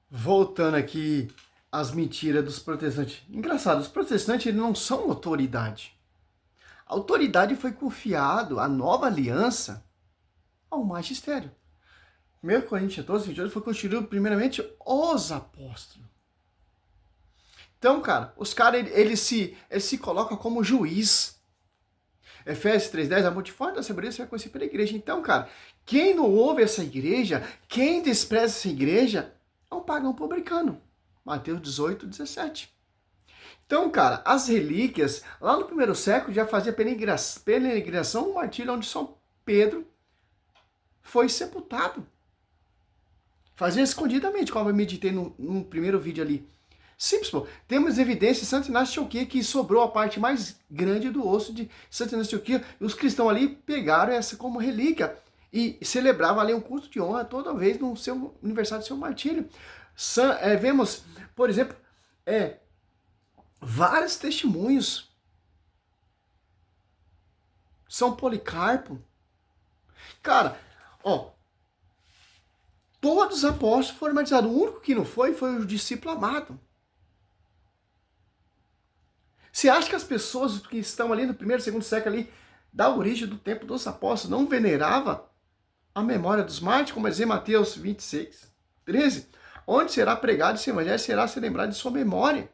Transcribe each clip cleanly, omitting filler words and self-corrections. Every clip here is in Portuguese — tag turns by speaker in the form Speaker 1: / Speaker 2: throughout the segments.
Speaker 1: Voltando aqui às mentiras dos protestantes. Engraçado, os protestantes eles não são autoridade. A autoridade foi confiado, a nova aliança, ao magistério. 1 Coríntios 12, 28 foi constituído primeiramente os apóstolos. Então, cara, os caras eles se colocam como juiz. Efésios 3,10, a multiforme da sabedoria você vai conhecer pela igreja. Então, cara, quem não ouve essa igreja, quem despreza essa igreja, é um pagão publicano. Mateus 18, 17. Então, cara, as relíquias, lá no primeiro século, já fazia peregrinação no martírio onde São Pedro foi sepultado. Fazia escondidamente, como eu meditei no primeiro vídeo ali. Simples, pô. Temos evidência de Santo Inácio de Antioquia que sobrou a parte mais grande do osso de Santo Inácio de Antioquia. E os cristãos ali pegaram essa como relíquia e celebravam ali um culto de honra toda vez no seu aniversário do seu martírio. Vemos, por exemplo, vários testemunhos. São Policarpo. Cara, ó, todos os apóstolos foram martirizados. O único que não foi o discípulo amado. Você acha que as pessoas que estão ali no primeiro, segundo século ali, da origem do tempo dos apóstolos, não veneravam a memória dos mártires, como diz em Mateus 26, 13? Onde será pregado esse evangelho, será se lembrado de sua memória.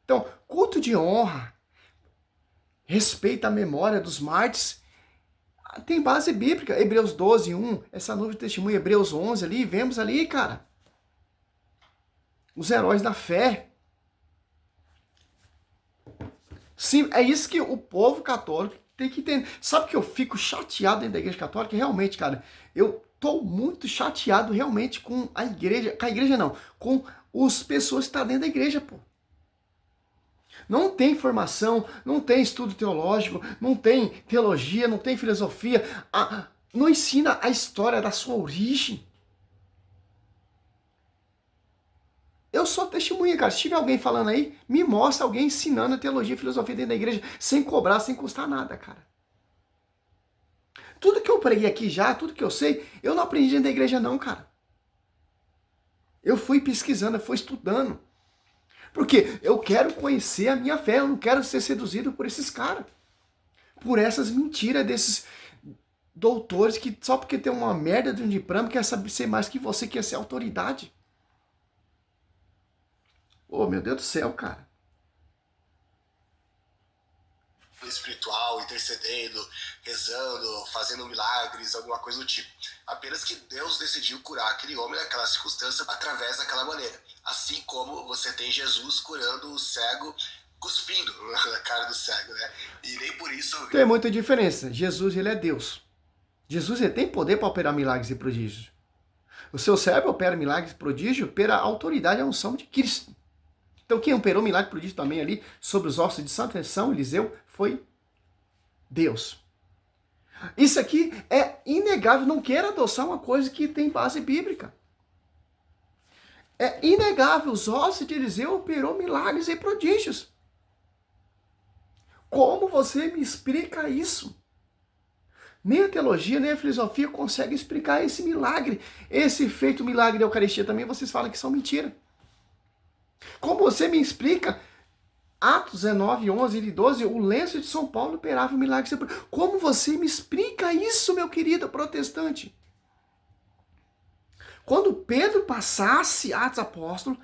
Speaker 1: Então, culto de honra, respeito à memória dos mártires, tem base bíblica. Hebreus 12, 1, essa nuvem de testemunho, Hebreus 11 ali, vemos ali, cara, os heróis da fé. Sim, é isso que o povo católico tem que entender. Sabe que eu fico chateado dentro da igreja católica? Realmente, cara, eu tô muito chateado realmente com a igreja não, com as pessoas que estão dentro da igreja, pô. Não tem formação, não tem estudo teológico, não tem teologia, não tem filosofia, não ensina a história da sua origem. Eu sou testemunha, cara. Se tiver alguém falando aí, me mostra alguém ensinando a teologia e filosofia dentro da igreja, sem cobrar, sem custar nada, cara. Tudo que eu preguei aqui já, tudo que eu sei, eu não aprendi dentro da igreja não, cara. Eu fui pesquisando, eu fui estudando. Porque eu quero conhecer a minha fé, eu não quero ser seduzido por esses caras. Por essas mentiras desses doutores que só porque tem uma merda de um diploma quer saber ser mais que você, quer ser autoridade. Oh, meu Deus do céu, cara.
Speaker 2: Espiritual, intercedendo, rezando, fazendo milagres, alguma coisa do tipo. Apenas que Deus decidiu curar aquele homem naquela circunstância através daquela maneira. Assim como você tem Jesus curando o cego, cuspindo na cara do cego, né? E nem por isso...
Speaker 1: Tem muita diferença. Jesus, ele é Deus. Jesus, ele tem poder para operar milagres e prodígios. O seu servo opera milagres e prodígios pela autoridade e a unção de Cristo. Então quem operou milagre e prodígio também ali sobre os ossos de São Eliseu foi Deus. Isso aqui é inegável. Não queira adoçar uma coisa que tem base bíblica. É inegável. Os ossos de Eliseu operou milagres e prodígios. Como você me explica isso? Nem a teologia, nem a filosofia conseguem explicar esse milagre. Esse feito milagre da Eucaristia também vocês falam que são mentira. Como você me explica Atos 19, 11 e 12, o lenço de São Paulo operava milagres. Como você me explica isso, meu querido protestante? Quando Pedro passasse Atos Apóstolos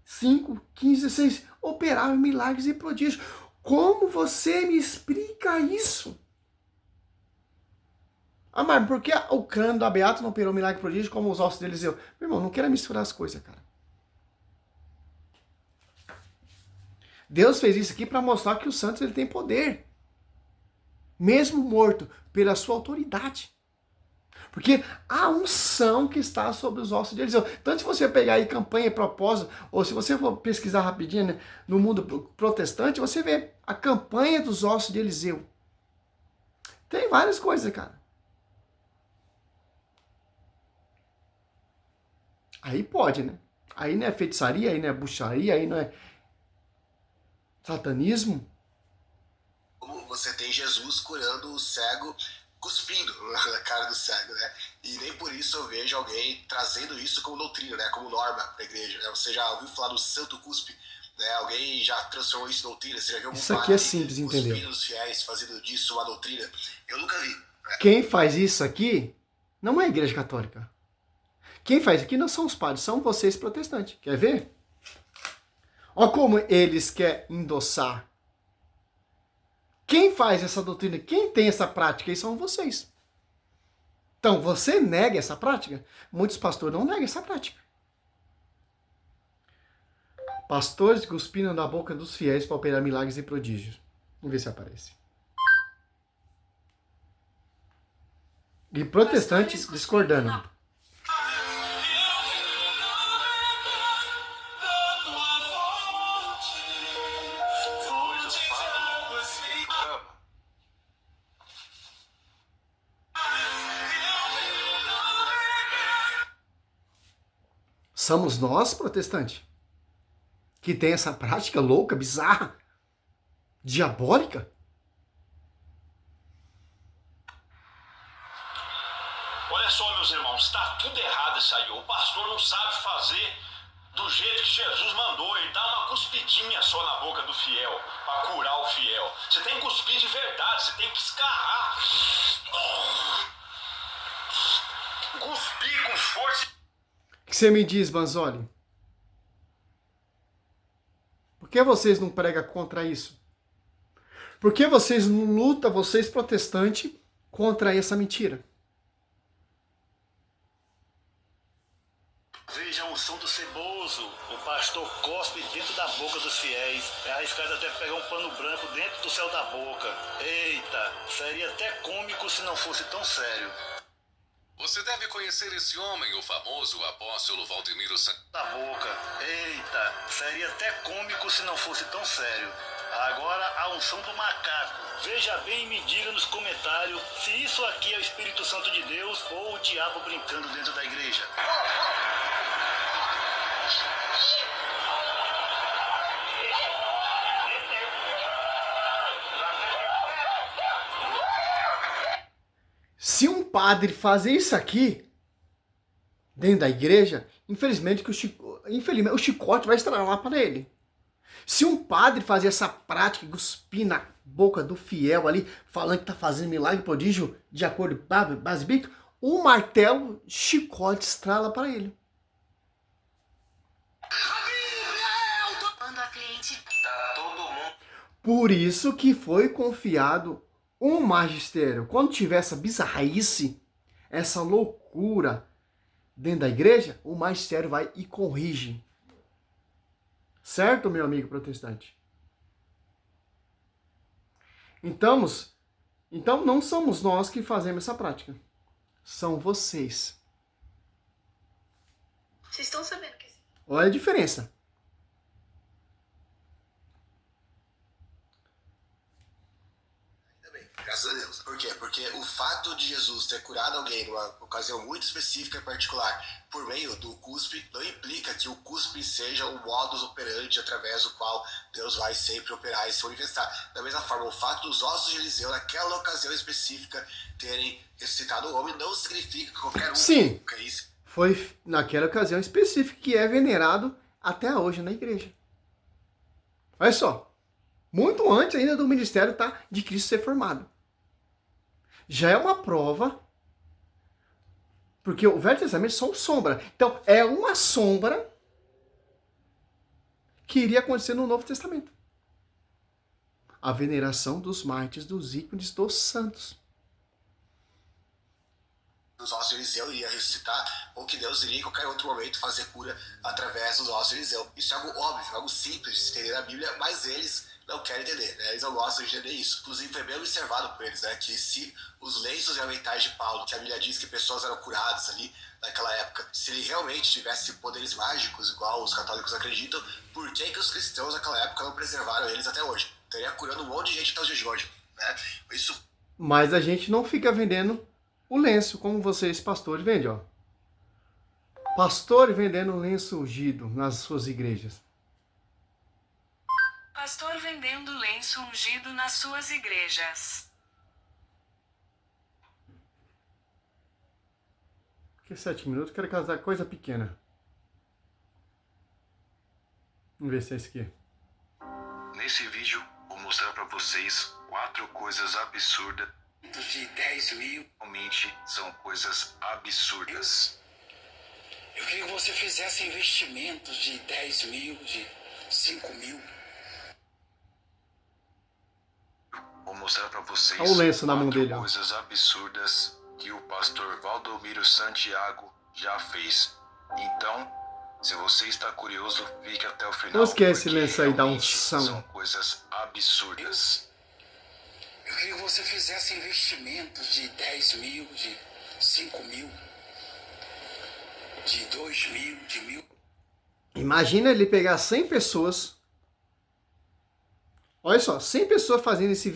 Speaker 1: 5, 15, 16, operava milagres e prodígios. Como você me explica isso? Ah, mas por que o crânio do Beato não operou milagre e prodígio como os ossos de Eliseu? Meu irmão, não queira misturar as coisas, cara. Deus fez isso aqui para mostrar que o santos ele tem poder. Mesmo morto, pela sua autoridade. Porque a unção que está sobre os ossos de Eliseu. Tanto se você pegar aí campanha e propósito, ou se você for pesquisar rapidinho, né, no mundo protestante, você vê a campanha dos ossos de Eliseu. Tem várias coisas, cara. Aí pode, né? Aí não é feitiçaria, aí não é bruxaria, aí não é satanismo.
Speaker 2: Como você tem Jesus curando o cego, cuspindo na cara do cego, né? E nem por isso eu vejo alguém trazendo isso como doutrina, né? Como norma para a igreja, né? Você já ouviu falar do santo cuspe? Né? Alguém já transformou isso em doutrina? Você já viu algum
Speaker 1: Isso aqui é
Speaker 2: padre
Speaker 1: simples, entendeu?
Speaker 2: cuspindo os fiéis, fazendo disso uma doutrina? Eu nunca vi. Né?
Speaker 1: Quem faz isso aqui não é a igreja católica. Quem faz aqui não são os padres, são vocês protestantes. Quer ver? Olha como eles querem endossar. Quem faz essa doutrina, quem tem essa prática aí são vocês. Então, você nega essa prática? Muitos pastores não negam essa prática. Pastores cuspindo na boca dos fiéis para operar milagres e prodígios. Vamos ver se aparece. E protestante discordando. Somos nós, protestantes, que tem essa prática louca, bizarra, diabólica?
Speaker 3: Olha só, meus irmãos, está tudo errado isso aí. O pastor não sabe fazer do jeito que Jesus mandou. Ele dá uma cuspidinha só na boca do fiel, para curar o fiel. Você tem que cuspir de verdade, você tem que escarrar. Cuspir com força.
Speaker 1: O que você me diz, Banzoli? Por que vocês não pregam contra isso? Por que vocês não lutam, vocês protestantes, contra essa mentira?
Speaker 3: Veja a unção do ceboso. O pastor cospe dentro da boca dos fiéis. É arriscado até pegar um pano branco dentro do céu da boca. Eita, seria até cômico se não fosse tão sério.
Speaker 4: Você deve conhecer esse homem, o famoso apóstolo Valdemiro Santos.
Speaker 3: Da boca. Eita, seria até cômico se não fosse tão sério. Agora a unção do macaco. Veja bem e me diga nos comentários se isso aqui é o Espírito Santo de Deus ou o diabo brincando dentro da igreja.
Speaker 1: Se um padre fazer isso aqui, dentro da igreja, infelizmente o chicote vai estralar para ele. Se um padre fazer essa prática, cuspir na boca do fiel ali, falando que está fazendo milagre e prodígio de acordo com a base bíblica, o martelo, chicote estrala para ele. Por isso que foi confiado um magistério. Quando tiver essa bizarrice, essa loucura dentro da igreja, o magistério vai e corrige. Certo, meu amigo protestante? Então não somos nós que fazemos essa prática. São vocês.
Speaker 5: Vocês estão sabendo que...
Speaker 1: Olha a diferença.
Speaker 2: Graças a Deus. Por quê? Porque o fato de Jesus ter curado alguém numa ocasião muito específica e particular por meio do cuspe não implica que o cuspe seja o modus operandi através do qual Deus vai sempre operar e se manifestar. Da mesma forma, o fato dos ossos de Eliseu naquela ocasião específica terem ressuscitado o homem não significa que qualquer um...
Speaker 1: Sim,
Speaker 2: que é isso.
Speaker 1: foi naquela ocasião específica que é venerado até hoje na igreja. Olha só, muito antes ainda do ministério de Cristo ser formado. Já é uma prova, porque o Velho Testamento é só sombra. Então, é uma sombra que iria acontecer no Novo Testamento. A veneração dos mártires, dos ícones, dos santos.
Speaker 2: Os ossos de Eliseu iria ressuscitar, ou que Deus iria em qualquer outro momento fazer cura através dos ossos de Eliseu. Isso é algo óbvio, algo simples de se entender na Bíblia, mas eles não querem entender, né? Eles não gostam de entender isso. Inclusive foi bem observado por eles, né? Que se os lenços e aventais de Paulo, que a Bíblia diz que pessoas eram curadas ali naquela época, se ele realmente tivesse poderes mágicos, igual os católicos acreditam, por que os cristãos naquela época não preservaram eles até hoje? Estaria curando um monte de gente até os dias de hoje, né? Isso...
Speaker 1: Mas a gente não fica vendendo o lenço, como vocês, pastores, vendem, ó. Pastor vendendo lenço ungido nas suas igrejas.
Speaker 6: Pastor vendendo lenço ungido nas suas igrejas.
Speaker 1: Que 7 minutos? Quero casar coisa pequena. Vamos ver se é esse aqui.
Speaker 4: Nesse vídeo, vou mostrar pra vocês 4 coisas absurdas.
Speaker 5: De 10 mil.
Speaker 4: Realmente são coisas absurdas.
Speaker 5: Eu queria que você fizesse investimentos de 10 mil, de 5 mil.
Speaker 4: Vou mostrar pra vocês
Speaker 1: Olha o lenço na mão
Speaker 4: 4
Speaker 1: dele, ó.
Speaker 4: coisas absurdas que o pastor Valdomiro Santiago já fez. Então, se você está curioso, fique até o final.
Speaker 1: Não esquece
Speaker 4: porque
Speaker 1: esse lenço aí da
Speaker 4: realmente
Speaker 1: unção.
Speaker 4: São coisas absurdas.
Speaker 5: Eu queria que você fizesse investimentos de 10 mil, de 5 mil, de 2 mil, de 1.000.
Speaker 1: Imagina ele pegar 100 pessoas. Olha só, 100 pessoas fazendo esse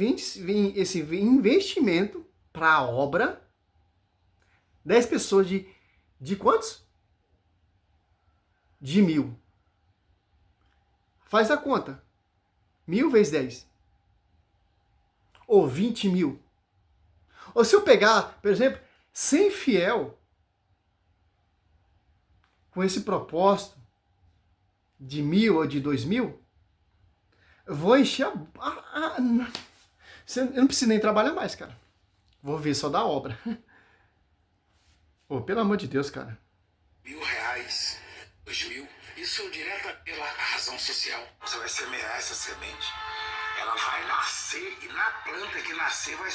Speaker 1: investimento para a obra. 10 pessoas de quantos? De 1.000. Faz a conta. 1.000 vezes 10. Ou 20 mil. Ou se eu pegar, por exemplo, 100 fiel com esse propósito de 1.000 ou de 2.000, eu vou encher eu não preciso nem trabalhar mais, cara. Vou ver só da obra. Pô, pelo amor de Deus, cara.
Speaker 5: R$1.000, 2.000. Isso direto pela razão social. Você vai semear essa semente. Ela vai nascer e na planta que nascer vai...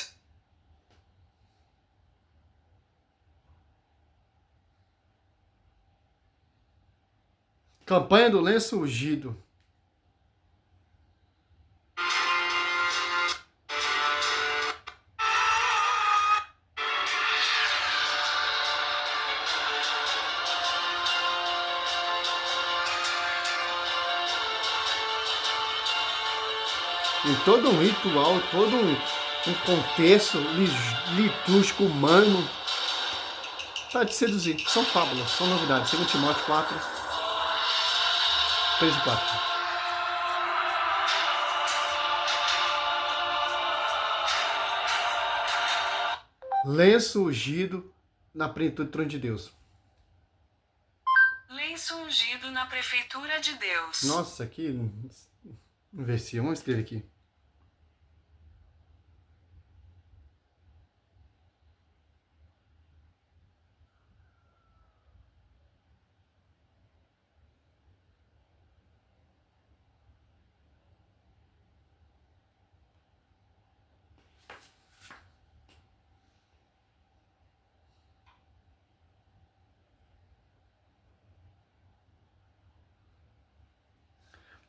Speaker 1: Campanha do lenço ungido. Em todo um ritual, todo um contexto litúrgico humano para te seduzir. São fábulas, são novidades. 2 Timóteo 4, 3 e 4. Lenço ungido na plenitude do trono de Deus.
Speaker 6: Lenço ungido na prefeitura de Deus.
Speaker 1: Nossa, que... Vamos ver se... Vamos escrever aqui.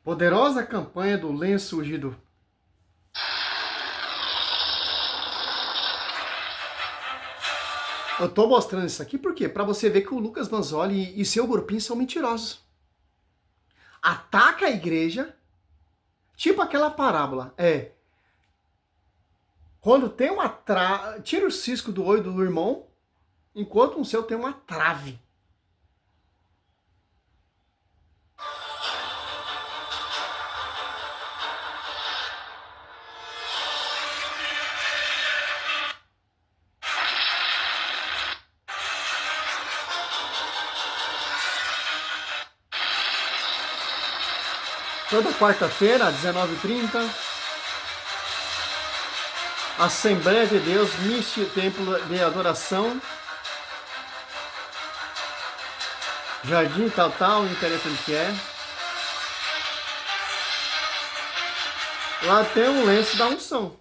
Speaker 1: Poderosa campanha do lenço ungido. Eu tô mostrando isso aqui por quê? Para você ver que o Lucas Manzoli e seu grupinho são mentirosos. Ataca a igreja, tipo aquela parábola. Quando tem uma trave, tira o cisco do olho do irmão, enquanto o seu tem uma trave. Toda quarta-feira, às 19h30, Assembleia de Deus, Templo de Adoração, Jardim tal, não interessa onde que é. Lá tem um lenço da unção.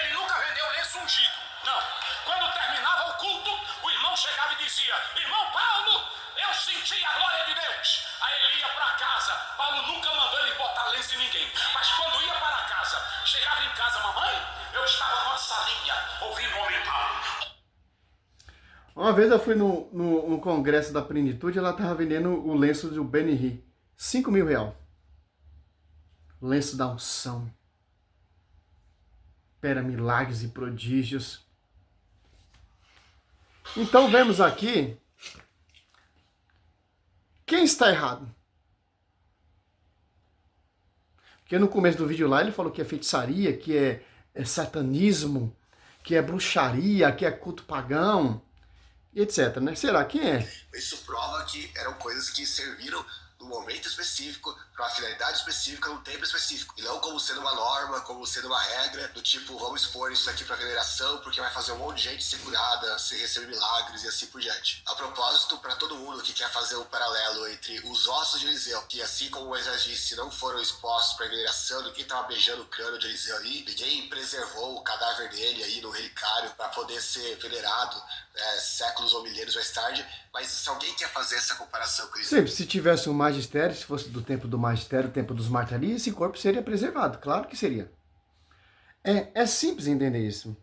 Speaker 3: Ele nunca vendeu lenço ungido. Não. Quando terminava o culto, o irmão chegava e dizia: Irmão Paulo, eu senti a glória de Deus. Aí ele ia para casa. Paulo nunca mandou ele botar lenço em ninguém. Mas quando ia para casa, chegava em casa, mamãe, eu estava numa salinha ouvindo o homem Paulo.
Speaker 1: Uma vez eu fui no congresso da Plenitude, ela estava vendendo o lenço do Benny 5.000 reais. Lenço da unção. Opera milagres e prodígios. Então vemos aqui quem está errado. Porque no começo do vídeo lá ele falou que é feitiçaria, que é satanismo, que é bruxaria, que é culto pagão, etc, né? Será que é?
Speaker 2: Isso prova que eram coisas que serviram num momento específico, para uma finalidade específica, num tempo específico. E não como sendo uma norma, como sendo uma regra, do tipo, vamos expor isso aqui para veneração, porque vai fazer um monte de gente ser curada, se receber milagres e assim por diante. A propósito, para todo mundo que quer fazer um paralelo entre os ossos de Eliseu, que assim como Moisés disse, não foram expostos para veneração, ninguém estava beijando o crânio de Eliseu ali, ninguém preservou o cadáver dele aí no relicário para poder ser venerado séculos ou milênios mais tarde. Mas se alguém quer fazer essa comparação com isso...
Speaker 1: Sempre, se tivesse um magistério, se fosse do tempo do magistério, tempo dos martirias, esse corpo seria preservado, claro que seria. É simples entender isso.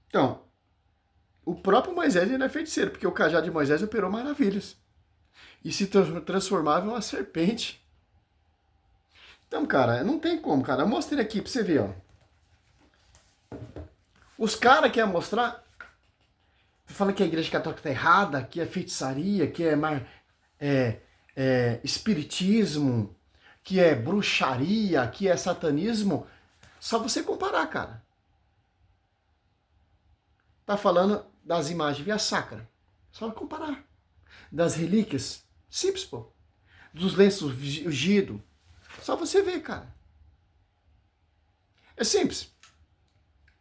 Speaker 1: Então, o próprio Moisés ele é feiticeiro, porque o cajado de Moisés operou maravilhas. E se transformava em uma serpente. Então, cara, não tem como, cara. Eu mostrei aqui pra você ver, ó. Os caras querem mostrar, falando que a igreja católica tá errada, que é feitiçaria, que é espiritismo, que é bruxaria, que é satanismo. Só você comparar, cara. Tá falando das imagens via sacra. Só comparar. Das relíquias. Simples, pô. Dos lenços ungidos. Só você ver, cara. É simples.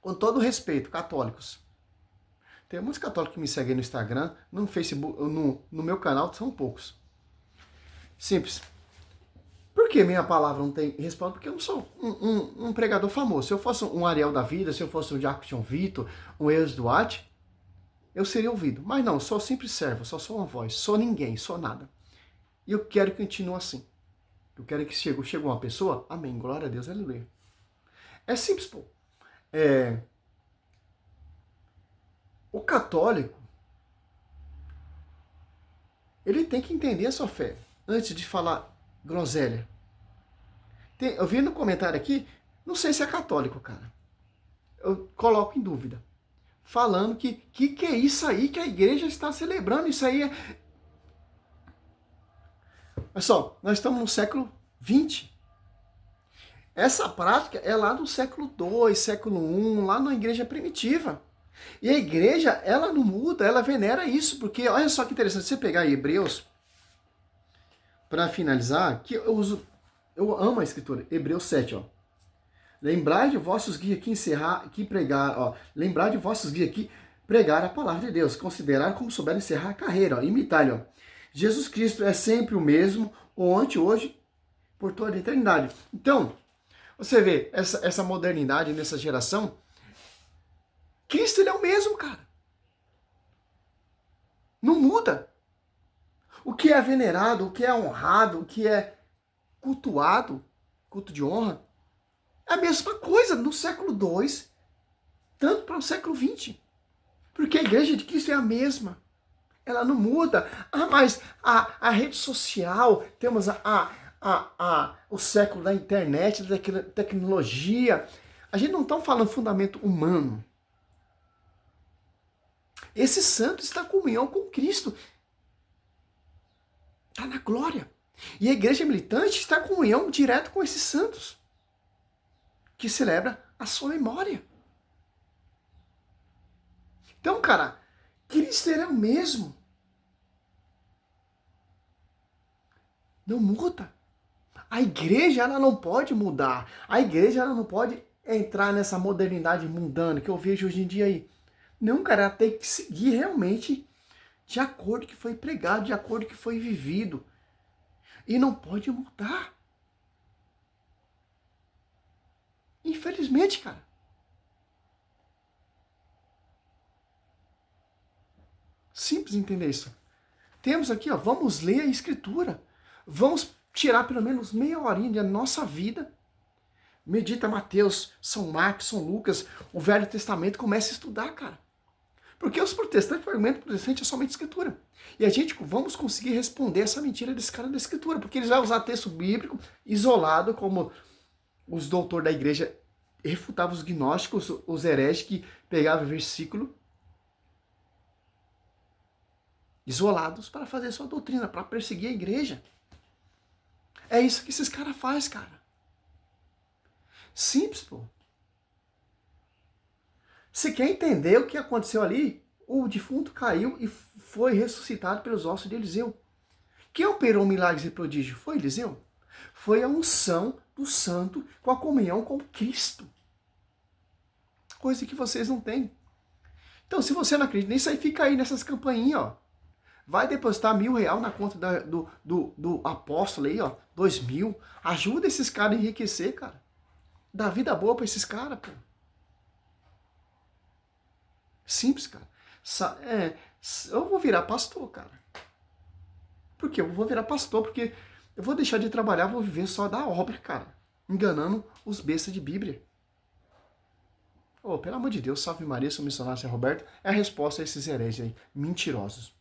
Speaker 1: Com todo respeito, católicos. Tem muitos católicos que me seguem no Instagram, no Facebook, no meu canal, são poucos. Simples. Por que minha palavra não tem resposta? Porque eu não sou um pregador famoso. Se eu fosse um Ariel da vida, se eu fosse um Jackson Vitor, um Eus Duarte, eu seria ouvido. Mas não, sou simples servo, só sou uma voz, sou ninguém, sou nada. E eu quero que continue assim. Eu quero que chegou uma pessoa, amém, glória a Deus, aleluia. É simples, pô. O católico, ele tem que entender a sua fé antes de falar groselha. Eu vi no comentário aqui, não sei se é católico, cara. Eu coloco em dúvida. Falando que é isso aí que a igreja está celebrando? Isso aí é... Olha só, nós estamos no século XX. Essa prática é lá do século II, século I, lá na igreja primitiva. E a igreja, ela não muda, ela venera isso, porque olha só que interessante, você pegar Hebreus, para finalizar, que eu amo a escritura, Hebreus 7, ó. Lembrai de vossos guias que pregar, ó. Lembrai de vossos guias que pregar a palavra de Deus, considerar como souber encerrar a carreira, ó. Imitai-lhe, ó. Jesus Cristo é sempre o mesmo, ontem, hoje, por toda a eternidade. Então, você vê essa modernidade nessa geração, Cristo ele é o mesmo, cara. Não muda. O que é venerado, o que é honrado, o que é cultuado, culto de honra, é a mesma coisa no século II, tanto para o século XX. Porque a igreja de Cristo é a mesma. Ela não muda. Ah, mas a rede social, temos o século da internet, da tecnologia. A gente não está falando fundamento humano. Esse santo está em comunhão com Cristo. Está na glória. E a igreja militante está em comunhão direto com esses santos, que celebra a sua memória. Então, cara, Cristo é o mesmo. Não muda. A igreja, ela não pode mudar. A igreja, ela não pode entrar nessa modernidade mundana que eu vejo hoje em dia aí. Não, cara, ela tem que seguir realmente de acordo com o que foi pregado, de acordo com o que foi vivido. E não pode mudar. Infelizmente, cara. Simples entender isso. Temos aqui, ó, vamos ler a Escritura. Vamos tirar pelo menos meia horinha da nossa vida. Medita Mateus, São Marcos, São Lucas, o Velho Testamento, comece a estudar, cara. Porque os protestantes, o argumento protestante é somente Escritura. E a gente vamos conseguir responder essa mentira desse cara da Escritura, porque eles vão usar texto bíblico isolado, como os doutores da igreja refutavam os gnósticos, os hereges que pegavam versículo isolados para fazer sua doutrina, para perseguir a igreja. É isso que esses caras fazem, cara. Simples, pô. Você quer entender o que aconteceu ali? O defunto caiu e foi ressuscitado pelos ossos de Eliseu. Quem operou milagres e prodígios? Foi Eliseu. Foi a unção do santo com a comunhão com Cristo. Coisa que vocês não têm. Então, se você não acredita nisso, aí fica aí nessas campainhas, ó. Vai depositar R$1.000 na conta do apóstolo aí, ó. 2.000. Ajuda esses caras a enriquecer, cara. Dá vida boa pra esses caras, pô. Simples, cara. Eu vou virar pastor, cara. Por quê? Eu vou virar pastor porque eu vou deixar de trabalhar, vou viver só da obra, cara. Enganando os bestas de Bíblia. Oh, pelo amor de Deus, salve Maria, sou missionário Roberto. É a resposta a esses hereges aí, mentirosos.